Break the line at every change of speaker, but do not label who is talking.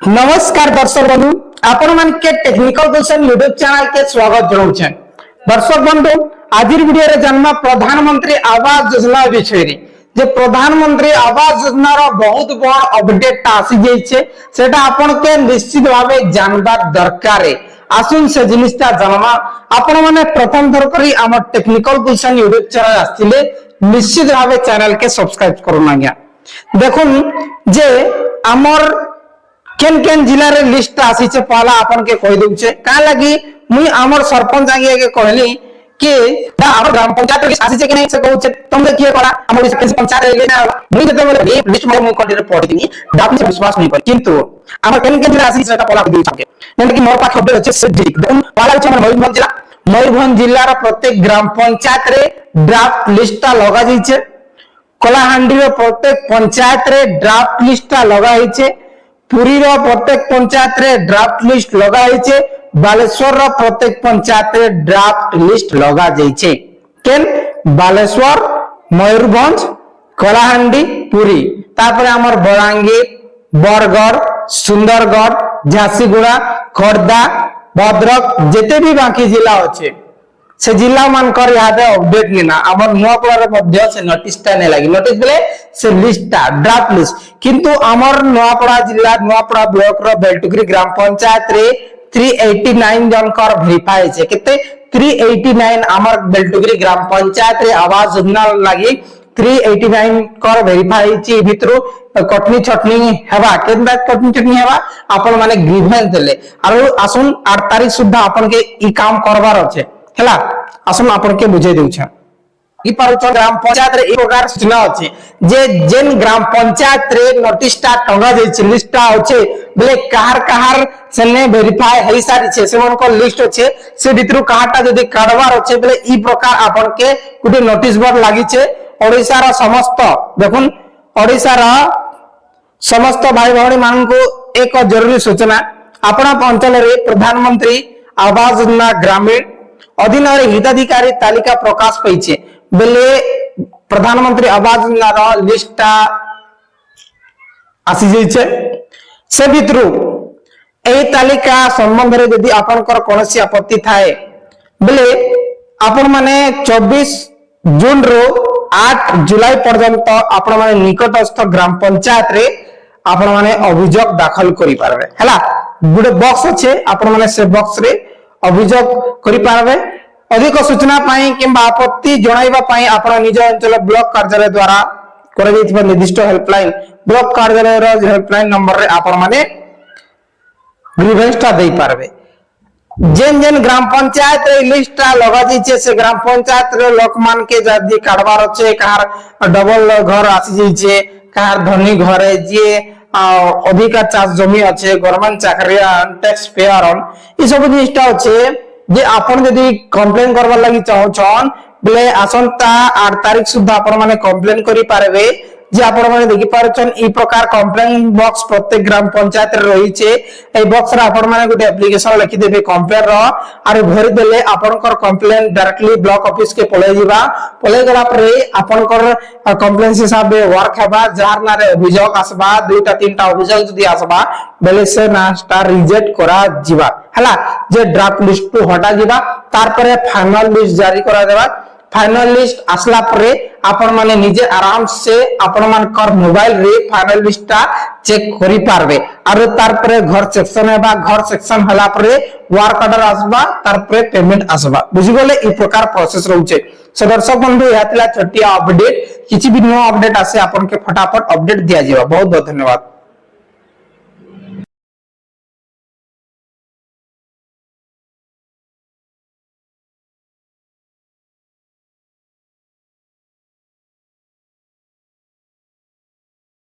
नमस्कार दर्शक बंधु आपण मन के टेक्निकल क्वेश्चन यूट्यूब चैनल के स्वागत जनाउछे। दर्शक बंधु आज वीडियो रे जन्म प्रधानमंत्री आवास योजना विषय रे जे प्रधानमंत्री आवास योजना रो बहुत बड़ अपडेट आसी गई छे सेटा आपण के निश्चित भावे जानबा दरकार है। आसुन से जिनिसटा जनमा आपण माने प्रथम थर करी हमर टेक्निकल क्वेश्चन यूट्यूब चैनल आस्तिले निश्चित भावे चैनल के सब्सक्राइब करू नागिया। देखुन जे हमर केन केन जिला रे लिस्ट आसी छे पहला आपन के कहि दउ छे का लागि मुई हमर सरपंच आगे के कहली कि दा हमर ग्राम पंचायत रे आसी छे कि नहीं से कहू छे तुम देखिए करा हमर पंचायत रे ना मुई जते बोले लिस्ट में मुई कंटिन्यू पढ़ी दिनी दापन से विश्वास नहीं कर किंतु हमर केन केन जिला आसी छे पहला दउ छे जेंत कि मोर पाख अपडेट छे डिस्ट्रिक्ट देखुन पहला छे हमर मयूरभंज जिला रा प्रत्येक ग्राम पंचायत रे ड्राफ्ट लिस्ट लगा जाई छे। कलाहांडी रे प्रत्येक पंचायत रे ड्राफ्ट लिस्ट लगा ही छे। पुरी रो प्रत्येक पंचायत रे ड्राफ्ट लिस्ट लगा है। बालेश्वर रो प्रत्येक पंचायत रे ड्राफ्ट लिस्ट लगा जाइछे। केन बालेश्वर मयूरभंज कलाहांडी पुरी तापर हमर बलांगीर बरगढ़ सुंदरगढ़ झांसीगुड़ा खोर्धा भद्रक जेते भी बाकी जिला अच्छे से जिला मानकर याद अपडेट लेना हमर नुआपड़ा रे मध्य से नोटिस ता नै लागि नोटिस देले से लिस्ट ड्राफ्ट लिस्ट किंतु हमर नुआपड़ा जिला नुआपड़ा ब्लॉक रो बेलटुगरी ग्राम पंचायत रे 389 जन कर वेरीफाई छे केते 389 हमर बेलटुगरी ग्राम पंचायत रे आवास योजना लागि 389 कर वेरीफाई छी भितरु कटनी छटनी हेबा केनबा कटनी छटनी हेबा आपण माने ग्रीवेंस देले आरो आसुन 8 तारीख सुद्धा आपण के ई काम करबार अछि हेला आसुन आपण के बुझे देउ छ ई पर ग्राम पंचायत रे एक प्रकार सूचना अछि जे जेन ग्राम पंचायत रे नोटिस ता टंगा दे छै लिस्ट ता होचे बले कहार सेने वेरीफाई हेई सारी छे सेवन को लिस्ट होचे से भितरु कहाटा जदी काडवार होचे बले ई प्रकार आपण के गुटे नोटिस बोर्ड लागि छे। ओडिसा रा समस्त देखुन ओडिसा रा समस्त भाई भौणी मान को एक जरूरी सूचना अपना अंचल रे प्रधानमंत्री आवास योजना ग्रामीण अधीन हिताधिकारी तालिका प्रकाश पाइछे बेले प्रधानमंत्री आवास योजना रा लिस्ट आसी जाइछे से भितरु एई तालिका संबंध रे यदि आपनकर कोनोसी आपत्ति थाए बेले आपण माने 24 जून रो 8 जुलाई पर्यंत आपण माने निकटस्थ ग्राम पंचायत रे आपण माने अभियोग दाखल करि पारबे हला गुडे बॉक्स अछि आपण माने से बॉक्स रे अभियोग करि पारबे। अधिक सूचना पाई किंबा आपत्ति जणाइबा पाई आपण निज अंचल ब्लॉक कार्यालय द्वारा करे जैथिबा निर्दिष्ट हेल्पलाइन ब्लॉक कार्यालय रो हेल्पलाइन नंबर रे आपण माने ग्रीवेंस ता देई पारबे। जेन जेन ग्राम पंचायत रे लिस्ट लगा दिछे से ग्राम पंचायत रे लोक मान के जदी काडवार अछि कहार डबल घर आसी जाइछे कहार धनी घरे जे अधिका चाष जमी अच्छे गवर्नमेंट चाकरिया टैक्स पेयर ऑन ई सब जिनिसटा अच्छे जे आपण यदि कंप्लेन करबा लागि चाहो छन बले आसंता 8 तारीख सुद्धा आपण माने कंप्लेन करि पारबे जे आपण माने देखि पारछन ई प्रकार कंप्लेन बॉक्स प्रत्येक ग्राम पंचायत रे रही छे। ए बॉक्स रे आपण माने गुटे एप्लीकेशन लिखि देबे कंप्लेन रो आरो भरि देले आपनकर कंप्लेन डायरेक्टली ब्लॉक ऑफिस के पळे जिबा पळे गला परे आपनकर कंप्लेन हिसाब बे वर्क हेबा जार ना रे अभियोग आसबा दुटा तीनटा अभियोग जदी आसबा बेले से ना स्टार रिजेक्ट करा जिबा हला जे ड्राफ्ट लिस्ट तो हटा जिबा तार परे फाइनल लिस्ट जारी करा देबा। फाइनल लिस्ट आसला परे आपण माने निजे आराम से आपण मान कर मोबाइल रे फाइनल लिस्ट चेक करि पारबे आरो तार परे घर सेक्शन हेबा घर सेक्शन हला परे वर्क ऑर्डर आसबा तार परे पेमेंट आसबा बुझि गेले ई प्रकार प्रोसेस रहउचे। सो दर्शक बंधु यातिला छोटिया अपडेट किछि भी नो अपडेट आसे आपण के फटाफट अपडेट दिया जेबा। बहुत बहुत धन्यवाद।